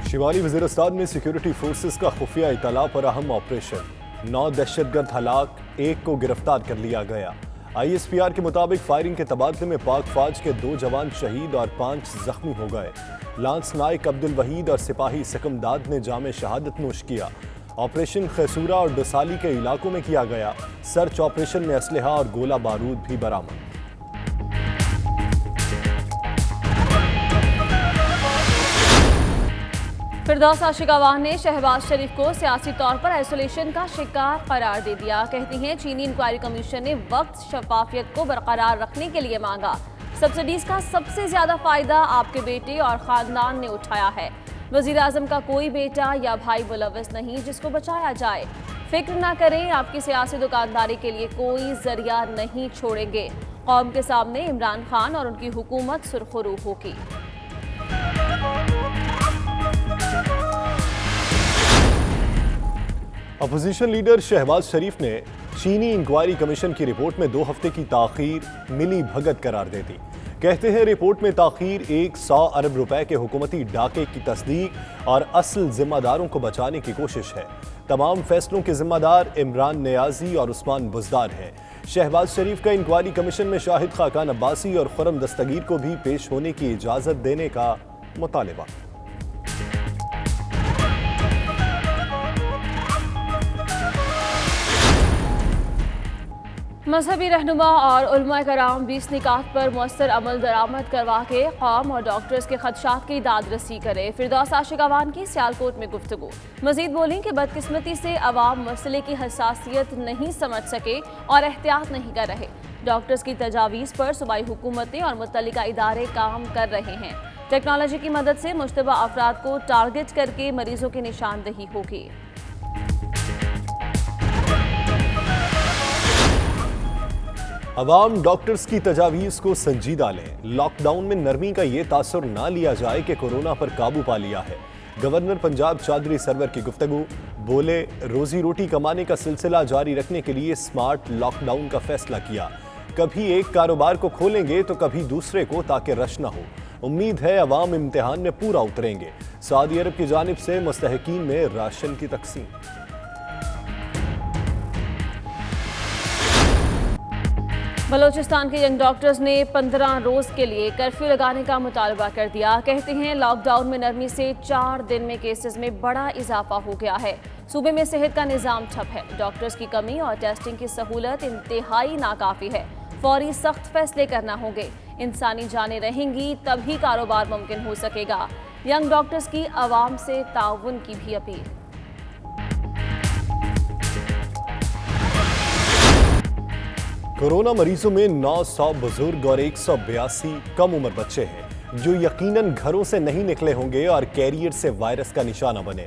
شمالی وزیرستان میں security forces کا خفیہ اطلاع پر اہم آپریشن، 9 دہشت گرد ہلاک، 1 کو گرفتار کر لیا گیا۔ ISPR کے مطابق فائرنگ کے تبادلے میں پاک فوج کے 2 جوان شہید اور 5 زخمی ہو گئے۔ لانس نائک عبد الوحید اور سپاہی سکمداد نے جام شہادت نوش کیا۔ آپریشن خیسورہ اور ڈسالی کے علاقوں میں کیا گیا۔ سرچ آپریشن میں اسلحہ اور گولہ بارود بھی برآمد۔ فردوس عاشق اعوان نے شہباز شریف کو سیاسی طور پر آئسولیشن کا شکار قرار دے دیا۔ کہتی ہیں چینی انکوائری کمیشن نے وقت شفافیت کو برقرار رکھنے کے لیے مانگا۔ سبسڈیز کا سب سے زیادہ فائدہ آپ کے بیٹے اور خاندان نے اٹھایا ہے۔ وزیر اعظم کا کوئی بیٹا یا بھائی ملوث نہیں جس کو بچایا جائے۔ فکر نہ کریں، آپ کی سیاسی دکانداری کے لیے کوئی ذریعہ نہیں چھوڑیں گے۔ قوم کے سامنے عمران خان اور ان کی حکومت سرخرو ہوگی۔ اپوزیشن لیڈر شہباز شریف نے چینی انکوائری کمیشن کی رپورٹ میں 2 ہفتے کی تاخیر ملی بھگت قرار دے دی۔ کہتے ہیں رپورٹ میں تاخیر 100 ارب روپے کے حکومتی ڈاکے کی تصدیق اور اصل ذمہ داروں کو بچانے کی کوشش ہے۔ تمام فیصلوں کے ذمہ دار عمران نیازی اور عثمان بزدار ہیں۔ شہباز شریف کا انکوائری کمیشن میں شاہد خاقان عباسی اور خرم دستگیر کو بھی پیش ہونے کی اجازت دینے کا مطالبہ۔ مذہبی رہنما اور علماء کرام 20 نکات پر مؤثر عمل درآمد کروا کے قوم اور ڈاکٹرز کے خدشات کی داد رسی کرے۔ فردوس عاشق اعوان کی سیالکوٹ میں گفتگو۔ مزید بولیں کہ بدقسمتی سے عوام مسئلے کی حساسیت نہیں سمجھ سکے اور احتیاط نہیں کر رہے۔ ڈاکٹرز کی تجاویز پر صوبائی حکومتیں اور متعلقہ ادارے کام کر رہے ہیں۔ ٹیکنالوجی کی مدد سے مشتبہ افراد کو ٹارگٹ کر کے مریضوں کی نشاندہی ہوگی۔ عوام ڈاکٹرز کی تجاویز کو سنجیدہ لیں۔ لاک ڈاؤن میں نرمی کا یہ تاثر نہ لیا جائے کہ کورونا پر قابو پا لیا ہے۔ گورنر پنجاب چودھری سرور کی گفتگو، بولے روزی روٹی کمانے کا سلسلہ جاری رکھنے کے لیے سمارٹ لاک ڈاؤن کا فیصلہ کیا۔ کبھی ایک کاروبار کو کھولیں گے تو کبھی دوسرے کو تاکہ رش نہ ہو۔ امید ہے عوام امتحان میں پورا اتریں گے۔ سعودی عرب کی جانب سے مستحقین میں راشن کی تقسیم۔ بلوچستان کے ینگ ڈاکٹرز نے 15 روز کے لیے کرفیو لگانے کا مطالبہ کر دیا۔ کہتے ہیں لاک ڈاؤن میں نرمی سے 4 دن میں کیسز میں بڑا اضافہ ہو گیا ہے۔ صوبے میں صحت کا نظام ٹھپ ہے۔ ڈاکٹرز کی کمی اور ٹیسٹنگ کی سہولت انتہائی ناکافی ہے۔ فوری سخت فیصلے کرنا ہوں گے۔ انسانی جانیں رہیں گی تبھی کاروبار ممکن ہو سکے گا۔ ینگ ڈاکٹرز کی عوام سے تعاون کی بھی اپیل۔ کورونا مریضوں میں 900 بزرگ اور 182 کم عمر بچے ہیں جو یقیناً گھروں سے نہیں نکلے ہوں گے اور کیریئر سے وائرس کا نشانہ بنے۔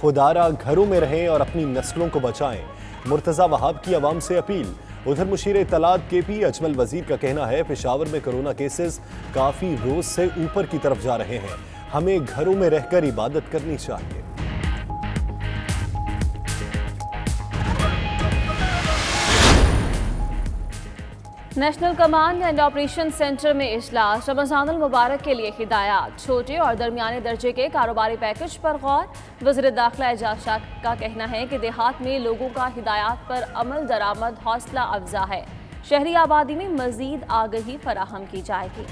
خدارہ گھروں میں رہیں اور اپنی نسلوں کو بچائیں۔ مرتضی وہاب کی عوام سے اپیل۔ ادھر مشیر اطلاعات KP اجمل وزیر کا کہنا ہے پشاور میں کورونا کیسز کافی روز سے اوپر کی طرف جا رہے ہیں۔ ہمیں گھروں میں رہ کر عبادت کرنی چاہیے۔ National command and operation centre میں اجلاس۔ رمضان المبارک کے لیے ہدایات۔ چھوٹے اور درمیانے درجے کے کاروباری پیکج پر غور۔ وزیر داخلہ اعجاز شاہ کا کہنا ہے کہ دیہات میں لوگوں کا ہدایات پر عمل درآمد حوصلہ افزا ہے۔ شہری آبادی میں مزید آگہی فراہم کی جائے گی۔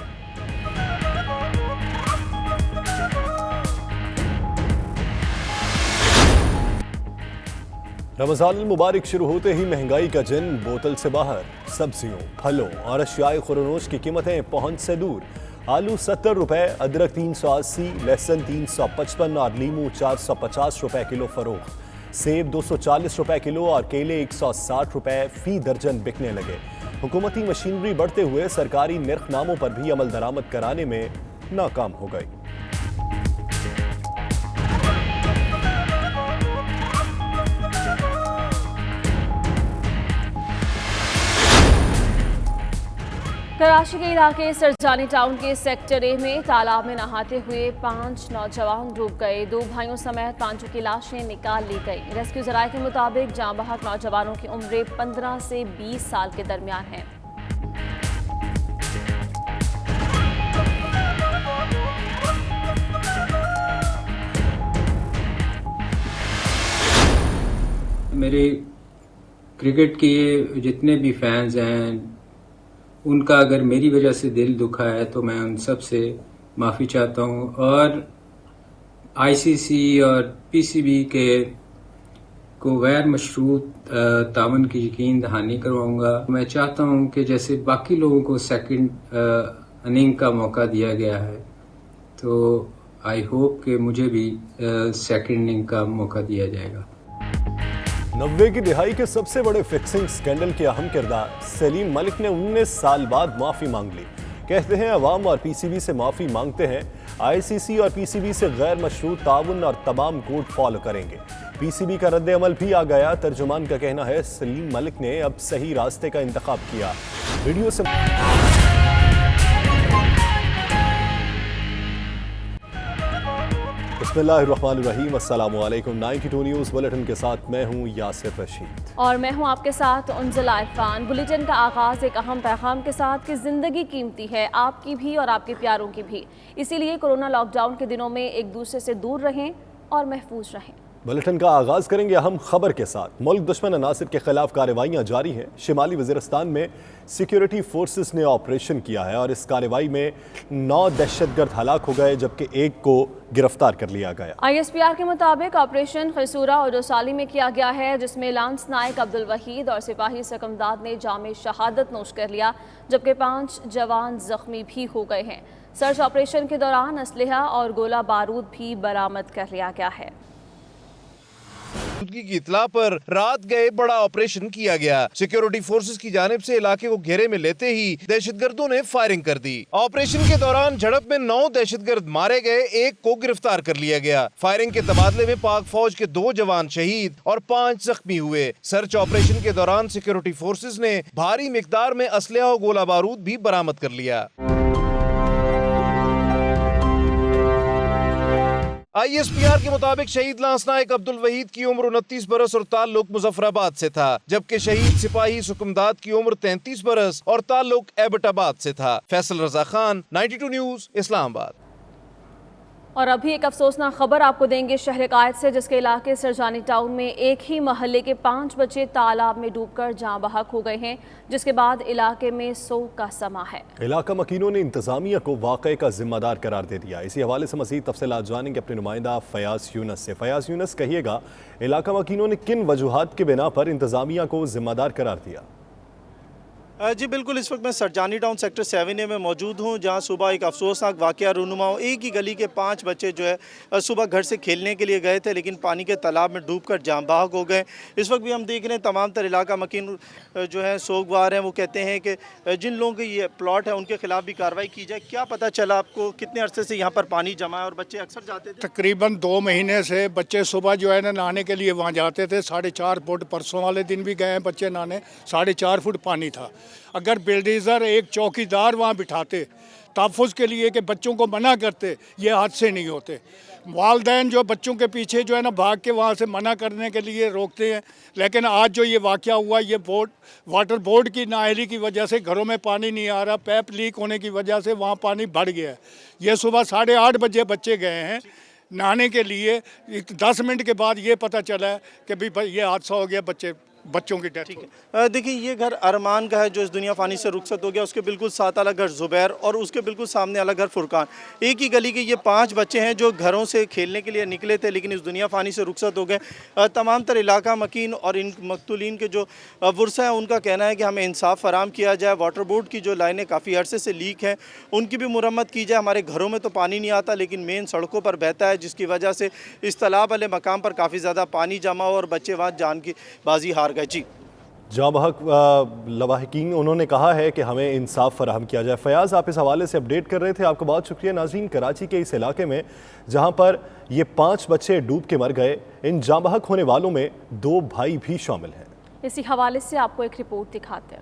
رمضان المبارک شروع ہوتے ہی مہنگائی کا جن بوتل سے باہر۔ سبزیوں، پھلوں اور اشیاء خورنوش کی قیمتیں پہنچ سے دور۔ آلو 70 روپے، ادرک 380، لہسن 355 اور لیمو 450 روپے کلو فروخت۔ سیب 240 روپے کلو اور کیلے 160 روپے فی درجن بکنے لگے۔ حکومتی مشینری بڑھتے ہوئے سرکاری نرخ ناموں پر بھی عمل درآمد کرانے میں ناکام ہو گئی۔ کراچی کے علاقے سرجانی ٹاؤن کے سیکٹر اے میں تالاب میں نہاتے ہوئے 5 نوجوان ڈوب گئے۔ 2 بھائیوں سمیت 5 کی لاشیں نکال لی گئی۔ ریسکیو ذرائع کے مطابق جاں بحق نوجوانوں کی عمریں 15 سے 20 سال کے درمیان ہیں۔ میرے کرکٹ کے جتنے بھی فینز ہیں ان کا اگر میری وجہ سے دل دکھا ہے تو میں ان سب سے معافی چاہتا ہوں، اور آئی سی سی اور پی سی بی کے کو غیر مشروط تعاون کی یقین دہانی کرواؤں گا۔ میں چاہتا ہوں کہ جیسے باقی لوگوں کو سیکنڈ اننگ کا موقع دیا گیا ہے تو آئی ہوپ کہ مجھے بھی سیکنڈ اننگ کا موقع دیا جائے گا۔ 90 کی دہائی کے سب سے بڑے فکسنگ سکینڈل کے اہم کردار سلیم ملک نے 19 سال بعد معافی مانگ لی۔ کہتے ہیں عوام اور پی سی بی سے معافی مانگتے ہیں، آئی سی سی اور پی سی بی سے غیر مشروط تعاون اور تمام کوڈ فالو کریں گے۔ پی سی بی کا رد عمل بھی آ گیا۔ ترجمان کا کہنا ہے سلیم ملک نے اب صحیح راستے کا انتخاب کیا۔ ویڈیو سے بسم اللہ الرحمن الرحیم، السلام علیکم۔ 92 نیوز بلیٹن کے ساتھ میں ہوں یاسر رشید اور میں ہوں آپ کے ساتھ انزل عرفان۔ بلیٹن کا آغاز ایک اہم پیغام کے ساتھ کہ زندگی قیمتی ہے، آپ کی بھی اور آپ کے پیاروں کی بھی، اسی لیے کورونا لاک ڈاؤن کے دنوں میں ایک دوسرے سے دور رہیں اور محفوظ رہیں۔ بلیٹن کا آغاز کریں گے اہم خبر کے ساتھ۔ ملک دشمن عناصر کے خلاف کارروائیاں جاری ہیں۔ شمالی وزیرستان میں سیکیورٹی فورسز نے آپریشن کیا ہے اور اس کارروائی میں 9 دہشت گرد ہلاک ہو گئے جبکہ ایک کو گرفتار کر لیا گیا۔ آئی ایس پی آر کے مطابق آپریشن خیسورہ اور ڈوسالی میں کیا گیا ہے، جس میں لانس نائک عبدالوحید اور سپاہی سکمداد نے جام شہادت نوش کر لیا جبکہ 5 جوان زخمی بھی ہو گئے ہیں۔ سرچ آپریشن کے دوران اسلحہ اور گولہ بارود بھی برآمد کر لیا گیا ہے۔ کی اطلاع پر رات گئے بڑا آپریشن کیا گیا۔ سیکیورٹی فورسز کی جانب سے علاقے کو گھیرے میں لیتے ہی دہشت گردوں نے فائرنگ کر دی۔ آپریشن کے دوران جھڑپ میں 9 دہشت گرد مارے گئے، ایک کو گرفتار کر لیا گیا۔ فائرنگ کے تبادلے میں پاک فوج کے 2 جوان شہید اور 5 زخمی ہوئے۔ سرچ آپریشن کے دوران سیکیورٹی فورسز نے بھاری مقدار میں اسلحہ اور گولہ بارود بھی برآمد کر لیا۔ آئی ایس پی آر کے مطابق شہید لانس نائک عبدالوحید کی عمر 29 برس اور تعلق مظفر آباد سے تھا، جبکہ شہید سپاہی سکمداد کی عمر 33 برس اور تعلق ایبٹ آباد سے تھا۔ فیصل رضا خان، 92 نیوز، اسلام آباد۔ اور ابھی ایک افسوسناک خبر آپ کو دیں گے شہر قائد سے، جس کے علاقے سرجانی ٹاؤن میں ایک ہی محلے کے 5 بچے تالاب میں ڈوب کر جاں بحق ہو گئے ہیں، جس کے بعد علاقے میں سوگ کا سما ہے۔ علاقہ مکینوں نے انتظامیہ کو واقعے کا ذمہ دار قرار دے دیا۔ اسی حوالے سے مزید تفصیلات جانیں گے اپنے نمائندہ فیاض یونس سے۔ فیاض یونس، کہیے گا علاقہ مکینوں نے کن وجوہات کے بنا پر انتظامیہ کو ذمہ دار قرار دیا؟ جی بالکل، اس وقت میں سرجانی ٹاؤن سیکٹر 7A میں موجود ہوں، جہاں صبح ایک افسوسناک واقعہ رونما ہو۔ ایک ہی گلی کے 5 بچے جو ہے صبح گھر سے کھیلنے کے لیے گئے تھے، لیکن پانی کے تالاب میں ڈوب کر جاں بحق ہو گئے۔ اس وقت بھی ہم دیکھ رہے ہیں تمام تر علاقہ مکین جو ہے سوگوار ہیں۔ وہ کہتے ہیں کہ جن لوگوں کے یہ پلاٹ ہے ان کے خلاف بھی کارروائی کی جائے۔ کیا پتہ چلا آپ کو کتنے عرصے سے یہاں پر پانی جمع ہے اور بچے اکثر جاتے تھے؟ تقریباً 2 مہینے سے بچے صبح جو ہے نا نہانے کے لیے وہاں جاتے تھے۔ 4.5 فٹ، پرسوں والے دن بھی گئے ہیں بچے نہانے، 4.5 فٹ پانی تھا۔ اگر بلڈیزر ایک چوکیدار وہاں بٹھاتے تحفظ کے لیے کہ بچوں کو منع کرتے، یہ حادثے نہیں ہوتے۔ والدین جو بچوں کے پیچھے جو ہے نا بھاگ کے وہاں سے منع کرنے کے لیے روکتے ہیں، لیکن آج جو یہ واقعہ ہوا، یہ واٹر بورڈ کی نااہلی کی وجہ سے گھروں میں پانی نہیں آ رہا، پیپ لیک ہونے کی وجہ سے وہاں پانی بڑھ گیا ہے۔ یہ صبح 8:30 بجے بچے گئے ہیں نہانے کے لیے، 10 منٹ کے بعد یہ پتہ چلا ہے کہ بھی یہ حادثہ ہو گیا، بچوں کی ڈیتھ ہو گئی۔ دیکھیں، یہ گھر ارمان کا ہے جو اس دنیا فانی سے رخصت ہو گیا۔ اس کے بالکل ساتھ الگ گھر زبیر اور اس کے بالکل سامنے الگ گھر فرقان۔ ایک ہی گلی کے یہ 5 بچے ہیں جو گھروں سے کھیلنے کے لیے نکلے تھے، لیکن اس دنیا فانی سے رخصت ہو گئے۔ تمام تر علاقہ مکین اور ان مقتولین کے جو ورثہ ہیں ان کا کہنا ہے کہ ہمیں انصاف فراہم کیا جائے۔ واٹر بورڈ کی جو لائنیں کافی عرصے سے لیک ہیں ان کی بھی مرمت کی جائے۔ ہمارے گھروں میں تو پانی نہیں آتا، لیکن مین سڑکوں پر بہتا ہے، جس کی وجہ سے اس تالاب والے مقام پر کافی زیادہ پانی جمع ہو اور بچے وہاں جان کی بازی ہار گئے۔ جی جاں بحق لواحقین انہوں نے کہا ہے کہ ہمیں انصاف فراہم کیا جائے۔ فیاض، آپ اس حوالے سے اپڈیٹ کر رہے تھے، آپ کا بہت شکریہ۔ ناظرین، کراچی کے اس علاقے میں جہاں پر یہ 5 بچے ڈوب کے مر گئے، ان جاں بحق ہونے والوں میں 2 بھائی بھی شامل ہیں۔ اسی حوالے سے آپ کو ایک رپورٹ دکھاتے ہیں۔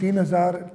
3,000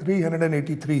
383।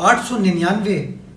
899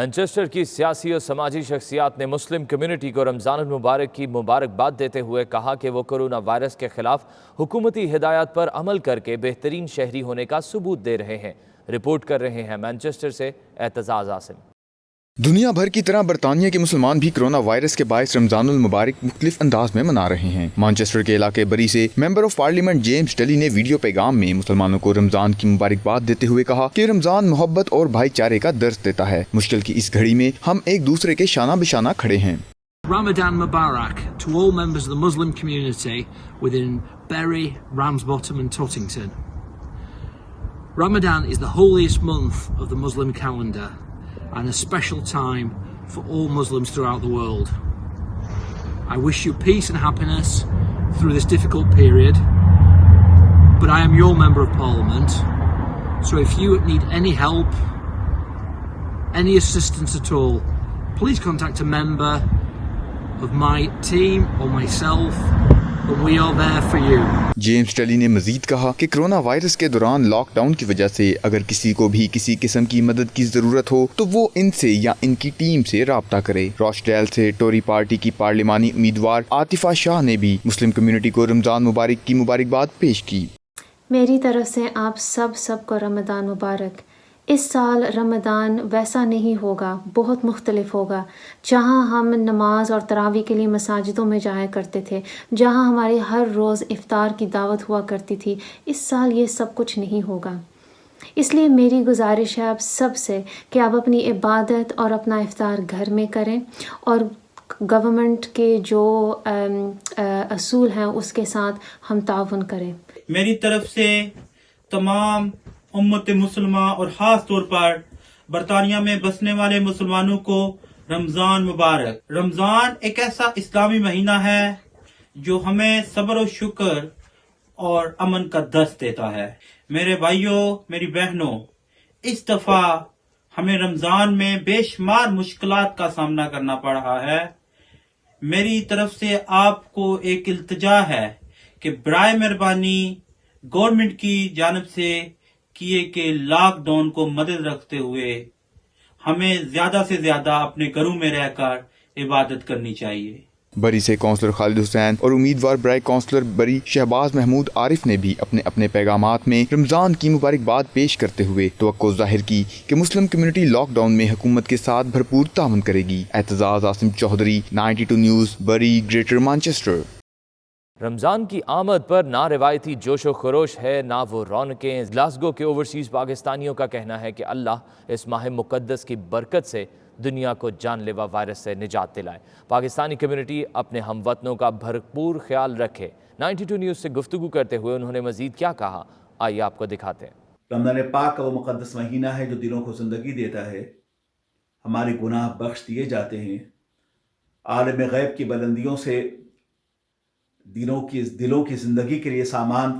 مانچسٹر کی سیاسی اور سماجی شخصیات نے مسلم کمیونٹی کو رمضان المبارک کی مبارکباد دیتے ہوئے کہا کہ وہ کرونا وائرس کے خلاف حکومتی ہدایات پر عمل کر کے بہترین شہری ہونے کا ثبوت دے رہے ہیں۔ رپورٹ کر رہے ہیں مانچسٹر سے اعتزاز عاصم۔ دنیا بھر کی طرح برطانیہ کے مسلمان بھی کرونا وائرس کے باعث رمضان المبارک مختلف انداز میں منا رہے ہیں۔ مانچسٹر کے علاقے بری سے member of parliament James Tully نے ویڈیو پیغام میں مسلمانوں کو رمضان کی مبارکباد دیتے ہوئے کہا کہ رمضان محبت اور بھائی چارے کا درس دیتا ہے۔ مشکل کی اس گھڑی میں ہم ایک دوسرے کے شانہ بشانہ کھڑے ہیں۔ Ramadan Mubarak to all members of the Muslim community within Bury, Ramsbottom and Tottington. Ramadan is the holiest month of the Muslim calendar and a special time for all Muslims throughout the world. I wish you peace and happiness through this difficult period, but I am your Member of Parliament, so if you need any help, any assistance at all, please contact a member of my team or myself, and we are there for you. James Tully نے مزید کہا کہ corona virus کے دوران lock down کی وجہ سے اگر کسی کو بھی کسی قسم کی مدد کی ضرورت ہو تو وہ ان سے یا ان کی ٹیم سے رابطہ کرے۔ روچڈیل سے ٹوری پارٹی کی پارلیمانی امیدوار عاطفہ شاہ نے بھی مسلم کمیونٹی کو رمضان مبارک کی مبارکباد پیش کی۔ میری طرف سے آپ سب کو رمضان مبارک۔ اس سال رمضان ویسا نہیں ہوگا، بہت مختلف ہوگا۔ جہاں ہم نماز اور تراویح کے لیے مساجدوں میں جایا کرتے تھے، جہاں ہماری ہر روز افطار کی دعوت ہوا کرتی تھی، اس سال یہ سب کچھ نہیں ہوگا۔ اس لیے میری گزارش ہے آپ سب سے کہ آپ اپنی عبادت اور اپنا افطار گھر میں کریں اور گورنمنٹ کے جو اصول ہیں اس کے ساتھ ہم تعاون کریں۔ میری طرف سے تمام امت مسلمہ اور خاص طور پر برطانیہ میں بسنے والے مسلمانوں کو رمضان مبارک۔ رمضان ایک ایسا اسلامی مہینہ ہے جو ہمیں صبر و شکر اور امن کا درس دیتا ہے۔ میرے بھائیوں، میری بہنوں، اس دفعہ ہمیں رمضان میں بے شمار مشکلات کا سامنا کرنا پڑ رہا ہے۔ میری طرف سے آپ کو ایک التجا ہے کہ برائے مہربانی گورنمنٹ کی جانب سے کیے کہ لاک ڈاؤن کو مدد رکھتے ہوئے ہمیں زیادہ سے زیادہ اپنے گھروں میں رہ کر عبادت کرنی چاہیے۔ بری سے کونسلر خالد حسین اور امیدوار برائے کونسلر بری شہباز محمود عارف نے بھی اپنے پیغامات میں رمضان کی مبارکباد پیش کرتے ہوئے توقع ظاہر کی کہ مسلم کمیونٹی لاک ڈاؤن میں حکومت کے ساتھ بھرپور تعاون کرے گی۔ اعتزاز عاصم چودھری، 92 نیوز، بری، گریٹر مانچسٹر۔ رمضان کی آمد پر نہ روایتی جوش و خروش ہے نہ وہ رونقیں۔ گلاسگو کے اوورسیز پاکستانیوں کا کہنا ہے کہ اللہ اس ماہ مقدس کی برکت سے دنیا کو جان لیوا وائرس سے نجات دلائے۔ پاکستانی کمیونٹی اپنے ہم وطنوں کا بھرپور خیال رکھے۔ 92 نیوز سے گفتگو کرتے ہوئے انہوں نے مزید کیا کہا، آئیے آپ کو دکھاتے ہیں۔ رمضان پاک کا وہ مقدس مہینہ ہے جو دلوں کو زندگی دیتا ہے، ہمارے گناہ بخش دیے جاتے ہیں، عالم غیب کی بلندیوں سے دلوں کی زندگی کے لیے سامان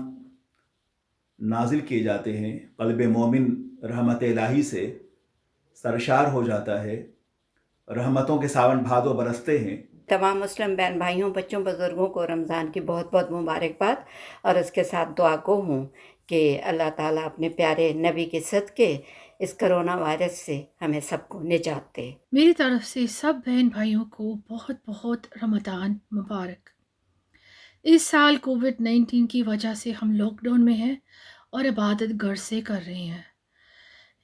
نازل کیے جاتے ہیں، قلب مومن رحمت الہی سے سرشار ہو جاتا ہے، رحمتوں کے ساون بھادو برستے ہیں۔ تمام مسلم بہن بھائیوں، بچوں، بزرگوں کو رمضان کی بہت بہت مبارکباد، اور اس کے ساتھ دعا گو ہوں کہ اللہ تعالیٰ اپنے پیارے نبی کے صدقے اس کرونا وائرس سے ہمیں سب کو نجات دے۔ میری طرف سے سب بہن بھائیوں کو بہت بہت رمضان مبارک۔ اس سال کووڈ-19 کی وجہ سے ہم لاک ڈاؤن میں ہیں اور عبادت گھر سے کر رہے ہیں۔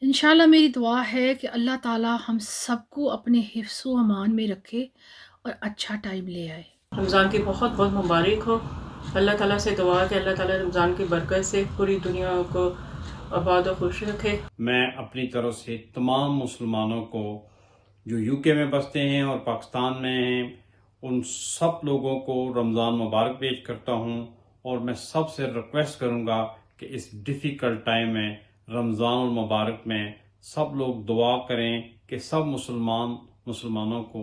انشاءاللہ میری دعا ہے کہ اللہ تعالیٰ ہم سب کو اپنے حفظ و امان میں رکھے اور اچھا ٹائم لے آئے۔ رمضان کی بہت بہت مبارک ہو۔ اللہ تعالیٰ سے دعا کہ اللہ تعالیٰ رمضان کی برکت سے پوری دنیا کو آباد و خوش رکھے۔ میں اپنی طرف سے تمام مسلمانوں کو جو UK میں بستے ہیں اور پاکستان میں ہیں، ان سب لوگوں کو رمضان مبارک پیش کرتا ہوں، اور میں سب سے ریکویسٹ کروں گا کہ اس ڈیفیکلٹ ٹائم میں رمضان المبارک میں سب لوگ دعا کریں کہ سب مسلمانوں کو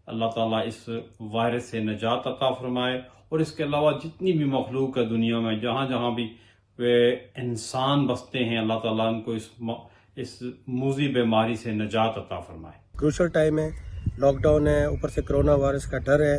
اللہ تعالیٰ اس وائرس سے نجات عطا فرمائے، اور اس کے علاوہ جتنی بھی مخلوق ہے دنیا میں، جہاں جہاں بھی انسان بستے ہیں، اللہ تعالیٰ ان کو اس موذی بیماری سے نجات عطا فرمائے۔ کروشل ٹائم ہے، لاک ڈاؤن ہے، اوپر سے کرونا وائرس کا ڈر ہے۔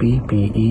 PPE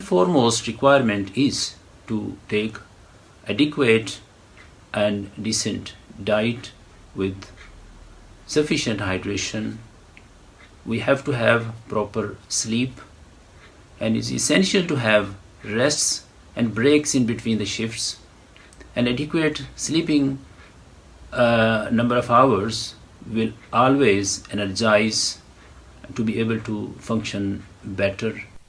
Foremost requirement is to take adequate and decent diet with sufficient hydration. We have to have proper sleep and it's essential to have rests and breaks in between the shifts. An adequate sleeping number of hours will always energize to be able to function better.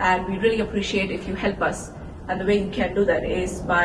and we really appreciate if you help us and the way you can do that is by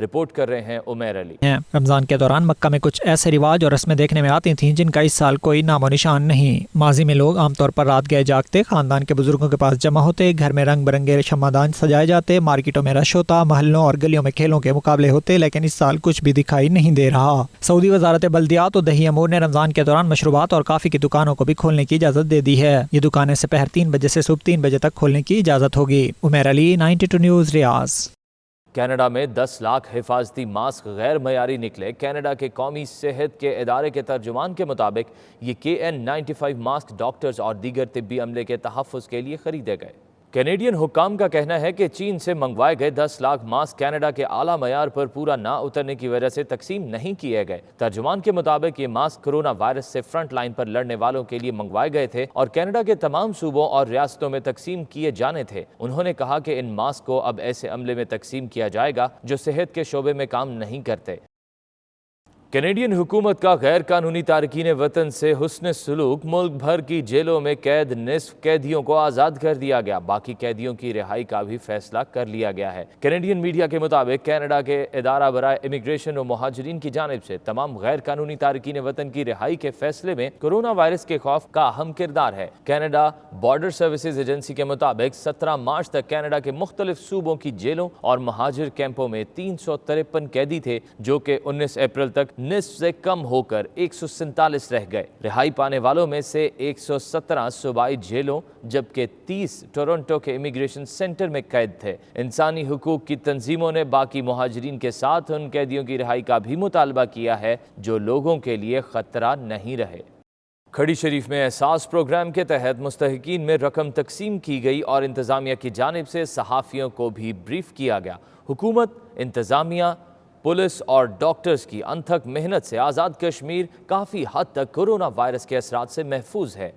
report کر رہے ہیں عمیر علی۔ رمضان کے دوران مکہ میں کچھ ایسے رواج اور رسمیں دیکھنے میں آتی تھیں جن کا اس سال کوئی نام و نشان نہیں۔ ماضی میں لوگ عام طور پر رات گئے جاگتے، خاندان کے بزرگوں کے پاس جمع ہوتے، گھر میں رنگ برنگے شمعدان سجائے جاتے، مارکیٹوں میں رش ہوتا، محلوں اور گلیوں میں کھیلوں کے مقابلے ہوتے، لیکن اس سال کچھ بھی دکھائی نہیں دے رہا۔ سعودی وزارت بلدیات و دیہی امور نے رمضان کے دوران مشروبات اور کافی کی دکانوں کو بھی کھولنے کی اجازت دے دی ہے۔ یہ دکانیں سپہر 3 بجے سے صبح 3 بجے تک کھولنے کی اجازت ہوگی۔ عمیر علی، 92 نیوز، ریاض۔ کینیڈا میں 10 لاکھ حفاظتی ماسک غیر معیاری نکلے۔ کینیڈا کے قومی صحت کے ادارے کے ترجمان کے مطابق یہ KN95 ماسک ڈاکٹرز اور دیگر طبی عملے کے تحفظ کے لیے خریدے گئے۔ کینیڈین حکام کا کہنا ہے کہ چین سے منگوائے گئے 10 لاکھ ماسک کینیڈا کے اعلیٰ معیار پر پورا نہ اترنے کی وجہ سے تقسیم نہیں کیے گئے۔ ترجمان کے مطابق یہ ماسک کرونا وائرس سے فرنٹ لائن پر لڑنے والوں کے لیے منگوائے گئے تھے اور کینیڈا کے تمام صوبوں اور ریاستوں میں تقسیم کیے جانے تھے۔ انہوں نے کہا کہ ان ماسک کو اب ایسے عملے میں تقسیم کیا جائے گا جو صحت کے شعبے میں کام نہیں کرتے۔ کینیڈین حکومت کا غیر قانونی تارکین وطن سے حسن سلوک، ملک بھر کی جیلوں میں قید نصف قیدیوں کو آزاد کر دیا گیا، باقی قیدیوں کی رہائی کا بھی فیصلہ کر لیا گیا ہے۔ کینیڈین میڈیا کے مطابق کینیڈا کے ادارہ برائے امیگریشن و مہاجرین کی جانب سے تمام غیر قانونی تارکین وطن کی رہائی کے فیصلے میں کرونا وائرس کے خوف کا اہم کردار ہے۔ کینیڈا بارڈر سروسز ایجنسی کے مطابق 17 مارچ تک کینیڈا کے مختلف صوبوں کی جیلوں اور مہاجر کیمپوں میں 353 قیدی تھے، جو کہ 19 اپریل تک نصف سے کم ہو کر 147 رہ گئے۔ رہائی پانے والوں میں سے 117 صوبائی جیلوں جبکہ 30 ٹورنٹو کے امیگریشن سینٹر میں قید تھے۔ انسانی حقوق کی تنظیموں نے باقی مہاجرین کے ساتھ ان قیدیوں کی رہائی کا بھی مطالبہ کیا ہے جو لوگوں کے لیے خطرہ نہیں رہے۔ کھڑی شریف میں احساس پروگرام کے تحت مستحقین میں رقم تقسیم کی گئی اور انتظامیہ کی جانب سے صحافیوں کو بھی بریف کیا گیا۔ حکومت، انتظامیہ، پولیس اور ڈاکٹرز کی انتھک محنت سے آزاد کشمیر کافی حد تک کرونا وائرس کے اثرات سے محفوظ ہے۔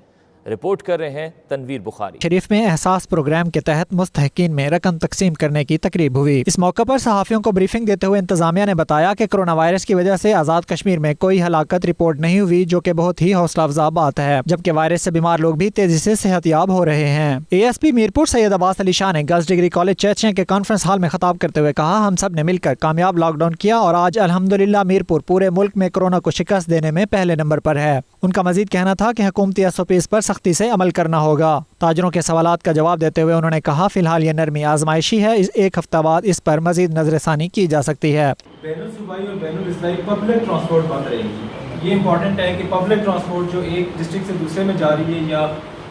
رپورٹ کر رہے ہیں تنویر بخاری۔ شریف میں احساس پروگرام کے تحت مستحقین میں رقم تقسیم کرنے کی تقریب ہوئی۔ اس موقع پر صحافیوں کو بریفنگ دیتے ہوئے انتظامیہ نے بتایا کہ کرونا وائرس کی وجہ سے آزاد کشمیر میں کوئی ہلاکت رپورٹ نہیں ہوئی، جو کہ بہت ہی حوصلہ افزا بات ہے، جبکہ وائرس سے بیمار لوگ بھی تیزی سے صحت یاب ہو رہے ہیں۔ ASP میرپور سید عباس علی شاہ نے گرلز ڈگری کالج چیچیں کے کانفرنس ہال میں خطاب کرتے ہوئے کہا، ہم سب نے مل کر کامیاب لاک ڈاؤن کیا اور آج الحمدللہ میرپور پورے ملک میں کرونا کو شکست دینے میں پہلے نمبر پر ہے۔ ان کا مزید کہنا تھا کہ حکومتی SOPs پر سختی سے عمل کرنا ہوگا۔ تاجروں کے سوالات کا جواب دیتے ہوئے انہوں نے کہا، فی الحال یہ نرمی آزمائشی ہے، ایک ہفتہ بعد اس پر مزید نظر ثانی کی جا سکتی ہے۔ بین الصوبائی اور بین الاضلاعی پبلک ٹرانسپورٹ بند رہے گی۔ یہ امپورٹنٹ ہے کہ پبلک ٹرانسپورٹ جو ایک ڈسٹرکٹ سے دوسرے میں جا رہی ہے یا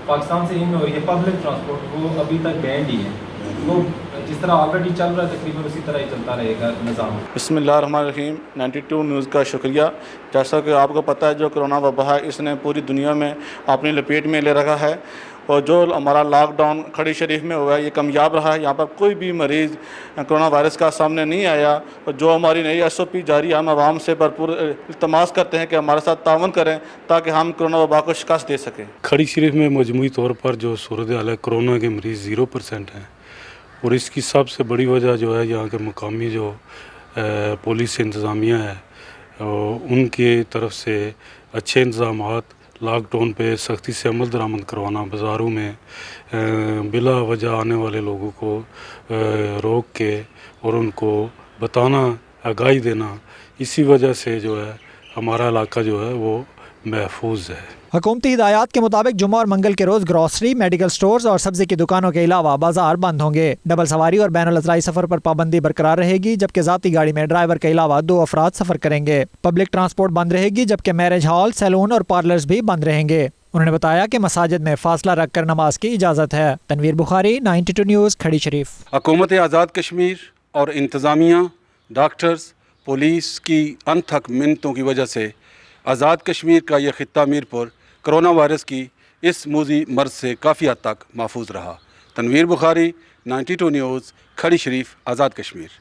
پاکستان سے ان میں ہو رہی ہے، پبلک ٹرانسپورٹ وہ ابھی تک بینڈ ہی ہے۔ وہ جس طرح آلریڈی چل رہا ہے تقریباً اسی طرح ہی چلتا رہے گا نظام۔ بسم اللہ الرحمن الرحیم۔ 92 نیوز کا شکریہ۔ جیسا کہ آپ کو پتہ ہے جو کرونا وبا ہے اس نے پوری دنیا میں اپنی لپیٹ میں لے رکھا ہے، اور جو ہمارا لاک ڈاؤن کھڑی شریف میں ہوا ہے یہ کامیاب رہا ہے۔ یہاں پر کوئی بھی مریض کرونا وائرس کا سامنے نہیں آیا، اور جو ہماری نئی SOP جاری ہے ہم عوام سے بھرپور التماس کرتے ہیں کہ ہمارے ساتھ تعاون کریں تاکہ ہم کرونا وبا کو شکست دے سکیں۔ کھڑی شریف میں مجموعی طور پر جو صورتحال ہے کرونا کے مریض 0% ہیں، اور اس کی سب سے بڑی وجہ جو ہے یہاں کے مقامی جو پولیس انتظامیہ ہے ان کی طرف سے اچھے انتظامات، لاک ڈاؤن پہ سختی سے عمل درآمد کروانا، بازاروں میں بلا وجہ آنے والے لوگوں کو روک کے اور ان کو بتانا، آگاہی دینا، اسی وجہ سے جو ہے ہمارا علاقہ جو ہے وہ محفوظ ہے۔ حکومتی ہدایات کے مطابق جمعہ اور منگل کے روز گروسری، میڈیکل سٹورز اور سبزی کی دکانوں کے علاوہ بازار بند ہوں گے۔ ڈبل سواری اور بین الاضلاعی سفر پر پابندی برقرار رہے گی، جبکہ ذاتی گاڑی میں ڈرائیور کے علاوہ 2 افراد سفر کریں گے۔ پبلک ٹرانسپورٹ بند رہے گی، جبکہ میرج ہال، سیلون اور پارلرز بھی بند رہیں گے۔ انہوں نے بتایا کہ مساجد میں فاصلہ رکھ کر نماز کی اجازت ہے۔ تنویر بخاری، 92 نیوز، کھڑی شریف۔ حکومت آزاد کشمیر اور انتظامیہ، ڈاکٹرز، پولیس کی انتھک محنتوں کی وجہ سے آزاد کشمیر کا یہ خطہ میرپور کرونا وائرس کی اس موذی مرض سے کافی حد تک محفوظ رہا۔ تنویر بخاری، 92 نیوز، کھڑی شریف، آزاد کشمیر۔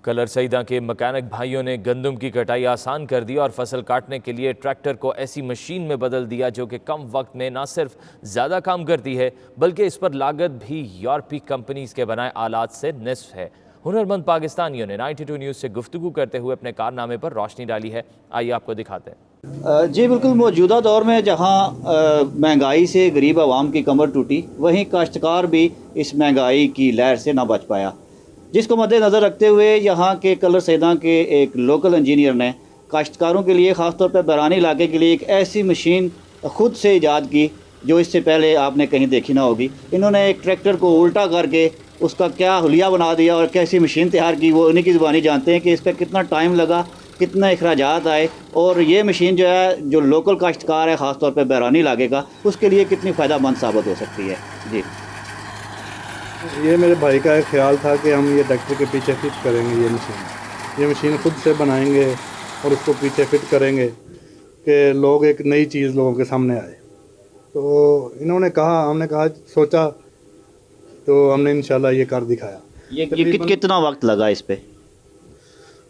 کلر سیدہ کے مکینک بھائیوں نے گندم کی کٹائی آسان کر دی اور فصل کاٹنے کے لیے ٹریکٹر کو ایسی مشین میں بدل دیا جو کہ کم وقت میں نہ صرف زیادہ کام کرتی ہے بلکہ اس پر لاگت بھی یورپی کمپنیز کے بنائے آلات سے نصف ہے۔ ہنرمند پاکستانیوں نے 92 نیوز سے گفتگو کرتے ہوئے اپنے کارنامے پر روشنی ڈالی ہے. آئیے آپ کو دکھاتے ہیں. جی بالکل، موجودہ دور میں جہاں مہنگائی سے غریب عوام کی کمر ٹوٹی، وہیں کاشتکار بھی اس مہنگائی کی لہر سے نہ بچ پایا، جس کو مد نظر رکھتے ہوئے یہاں کے کلر سیداں کے ایک لوکل انجینئر نے کاشتکاروں کے لیے، خاص طور پہ بیرانی علاقے کے لیے، ایک ایسی مشین خود سے ایجاد کی جو اس سے پہلے آپ نے کہیں دیکھی نہ ہوگی. انہوں نے ایک ٹریکٹر کو الٹا کر کے اس کا کیا حلیہ بنا دیا اور کیسی مشین تیار کی، وہ انہیں کی زبانی جانتے ہیں کہ اس پہ کتنا ٹائم لگا، کتنا اخراجات آئے، اور یہ مشین جو ہے جو لوکل کاشتکار ہے خاص طور پہ بیرانی علاقے کا، اس کے لیے کتنی فائدہ مند ثابت ہو سکتی ہے. جی، یہ میرے بھائی کا ایک خیال تھا کہ ہم یہ ٹریکٹر کے پیچھے فٹ کریں گے، یہ مشین خود سے بنائیں گے اور اس کو پیچھے فٹ کریں گے کہ لوگ ایک نئی چیز لوگوں کے سامنے آئے. تو انہوں نے کہا، ہم نے کہا، سوچا، تو ہم نے انشاءاللہ یہ کر دکھایا. یہ کتنا وقت لگا اس پہ؟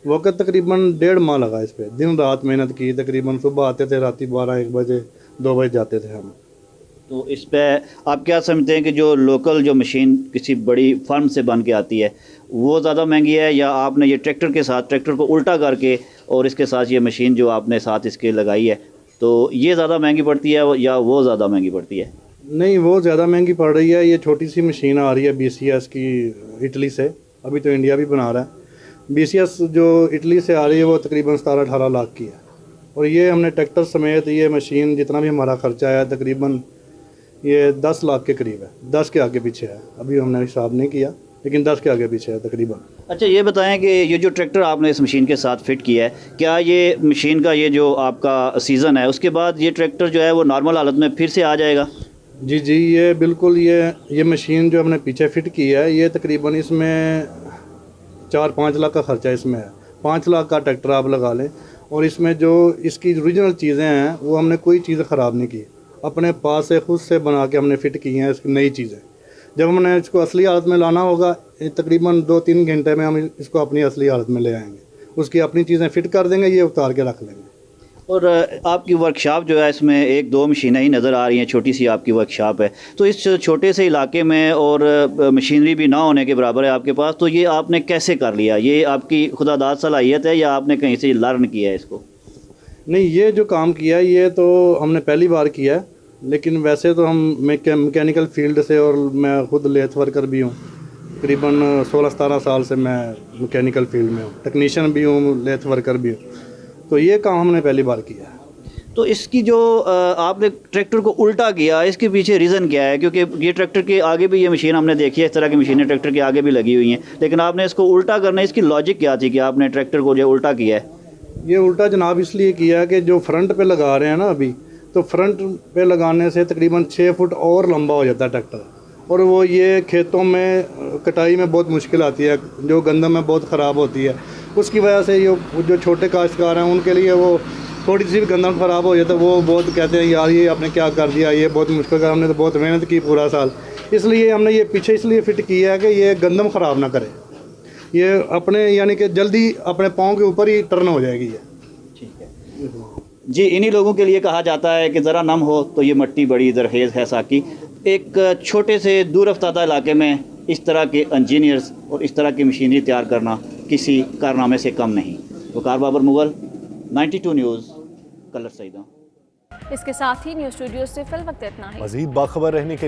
وقت تقریباً 1.5 ماہ لگا اس پہ، دن رات محنت کی. تقریباً صبح آتے تھے، راتی 12-1 بجے 2 بجے جاتے تھے ہم. تو اس پہ آپ کیا سمجھتے ہیں کہ جو لوکل جو مشین کسی بڑی فرم سے بن کے آتی ہے وہ زیادہ مہنگی ہے، یا آپ نے یہ ٹریکٹر کے ساتھ ٹریکٹر کو الٹا کر کے اور اس کے ساتھ یہ مشین جو آپ نے ساتھ اس کے لگائی ہے، تو یہ زیادہ مہنگی پڑتی ہے یا وہ زیادہ مہنگی پڑتی ہے؟ نہیں، وہ زیادہ مہنگی پڑ رہی ہے. یہ چھوٹی سی مشین آ رہی ہے BCS کی اٹلی سے، ابھی تو انڈیا بھی بنا رہا ہے. BCS جو اٹلی سے آ رہی ہے وہ تقریباً 17-18 لاکھ کی ہے، اور یہ ہم نے ٹریکٹر سمیت یہ مشین جتنا بھی ہمارا خرچہ ہے تقریباً یہ 10 لاکھ کے قریب ہے. 10 کے آگے پیچھے ہے، ابھی ہم نے حساب نہیں کیا، لیکن 10 کے آگے پیچھے ہے تقریباً. اچھا، یہ بتائیں کہ یہ جو ٹریکٹر آپ نے اس مشین کے ساتھ فٹ کیا ہے، کیا یہ مشین کا یہ جو آپ کا سیزن ہے اس کے بعد یہ ٹریکٹر جو ہے وہ نارمل حالت میں پھر سے آ جائے گا؟ جی، یہ بالکل، یہ مشین جو ہم نے پیچھے فٹ کی ہے، یہ تقریباً اس میں 4-5 لاکھ کا خرچہ اس میں ہے. 5 لاکھ کا ٹریکٹر آپ لگا لیں، اور اس میں جو اس کی اوریجنل چیزیں ہیں وہ ہم نے کوئی چیز خراب نہیں کی، اپنے پاس سے خود سے بنا کے ہم نے فٹ کی ہیں اس کی نئی چیزیں. جب ہم نے اس کو اصلی حالت میں لانا ہوگا تقریباً 2-3 گھنٹے میں ہم اس کو اپنی اصلی حالت میں لے آئیں گے، اس کی اپنی چیزیں فٹ کر دیں گے، یہ اتار کے رکھ لیں گے. اور آپ کی ورکشاپ جو ہے اس میں 1-2 مشینیں ہی نظر آ رہی ہیں، چھوٹی سی آپ کی ورکشاپ ہے، تو اس چھوٹے سے علاقے میں اور مشینری بھی نہ ہونے کے برابر ہے آپ کے پاس، تو یہ آپ نے کیسے کر لیا؟ یہ آپ کی خدا داد صلاحیت ہے یا آپ نے کہیں سے لرن کیا ہے اس کو؟ نہیں، یہ جو کام کیا ہے یہ تو ہم نے پہلی بار کیا ہے، لیکن ویسے تو ہم میکینیکل فیلڈ سے، اور میں خود لیتھ ورکر بھی ہوں، تقریباً 16-17 سال سے میں میکینیکل فیلڈ میں ہوں، ٹیکنیشین بھی ہوں، لیتھ ورکر بھی ہوں. تو یہ کام ہم نے پہلی بار کیا ہے. تو اس کی جو آپ نے ٹریکٹر کو الٹا کیا، اس کے پیچھے ریزن کیا ہے؟ کیونکہ یہ ٹریکٹر کے آگے بھی یہ مشین ہم نے دیکھی ہے، اس طرح کی مشینیں ٹریکٹر کے آگے بھی لگی ہوئی ہیں، لیکن آپ نے اس کو الٹا کرنا، اس کی لاجک کیا تھی کہ آپ نے ٹریکٹر کو جو الٹا کیا ہے؟ یہ الٹا جناب اس لیے کیا ہے کہ جو فرنٹ پہ لگا رہے ہیں نا ابھی، تو فرنٹ پہ لگانے سے تقریباً 6 فٹ اور لمبا ہو جاتا ہے ٹریکٹر، اور وہ یہ کھیتوں میں کٹائی میں بہت مشکل آتی ہے، جو گندم میں بہت خراب ہوتی ہے. اس کی وجہ سے یہ جو چھوٹے کاشتکار ہیں ان کے لیے وہ تھوڑی سی بھی گندم خراب ہو جاتا ہے، وہ بہت کہتے ہیں یار یہ آپ نے کیا کر دیا، یہ بہت مشکل کر. ہم نے تو بہت محنت کی پورا سال، اس لیے ہم نے یہ پیچھے اس لیے فٹ کیا ہے کہ یہ گندم خراب نہ کرے، یہ اپنے یعنی کہ جلدی اپنے پاؤں کے اوپر ہی ٹرن ہو جائے گی. یہ ٹھیک ہے جی. انہی لوگوں کے لیے کہا جاتا ہے کہ ذرا نم ہو تو یہ مٹی بڑی زرخیز ہے ساکی. ایک چھوٹے سے دور افتادہ علاقے میں اس طرح کے انجینئرز اور اس طرح کی مشینری تیار کرنا کسی کارنامے سے کم نہیں. وقار بابر مغل، 92 نیوز، کلر سیداں. اس کے ساتھ ہی نیوز اسٹوڈیو سے فی الوقت اتنا ہی. مزید باخبر رہنے کے